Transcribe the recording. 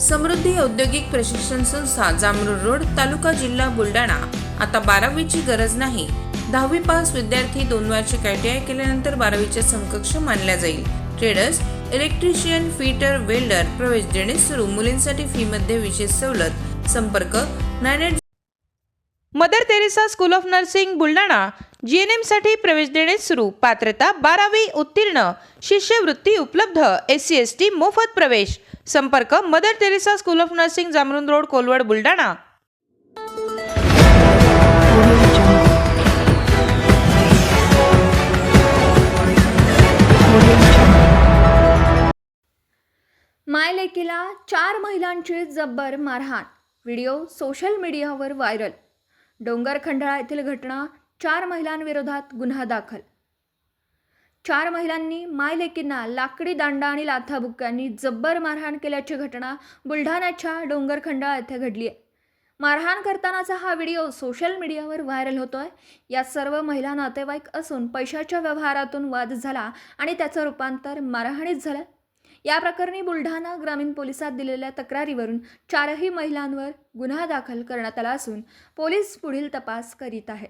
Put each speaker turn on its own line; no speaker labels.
समृद्धी औद्योगिक प्रशिक्षण संस्था, जामरूर रोड, तालुका जिल्हा बुलढाणा। आता 12वीची गरज नाही। 10वी पास विद्यार्थी 2 वार्षिक ITI केल्यानंतर 12वीच्या समकक्ष मानल्या जाईल। ट्रेडर्स, इलेक्ट्रिशियन, फिटर, वेल्डर प्रवेश देणे सुरू। मुलींसाठी फी मध्ये विशेष सवलत। संपर्क 98
Mother Teresa school of nursing Buldhana. GNM साठी प्रवेश देणे सुरू। पात्रता 12वी उत्तीर्ण। शिष्यवृत्ती उपलब्ध। SC ST मोफत प्रवेश। संपर्क Mother Teresa school of nursing, Jamrun road, Kolwad, Buldhana.
मायलेकीला 4 महिलांची जब्बर मारहाण। व्हिडिओ सोशल मीडियावर व्हायरल। डोंगरखंडाळा येथील घटना। 4 महिलांविरोधात गुन्हा दाखल। 4 महिलांनी मायलेकींना लाकडी दांडा आणि लाथाबुक्क्यांनी जब्बर मारहाण केल्याची घटना बुलढाण्याच्या डोंगरखंडाळा येथे घडली आहे। मारहाण करतानाचा हा व्हिडिओ सोशल मीडियावर व्हायरल होतोय। या सर्व महिला नातेवाईक असून पैशाच्या व्यवहारातून वाद झाला आणि त्याचं रूपांतर मारहाणीत झालं। या प्रकरणी बुलढाणा ग्रामीण पोलिसात दिलेल्या तक्रारीवरून 4ही महिलांवर गुन्हा दाखल करण्यात आला असून पोलीस पुढील तपास करीत आहेत।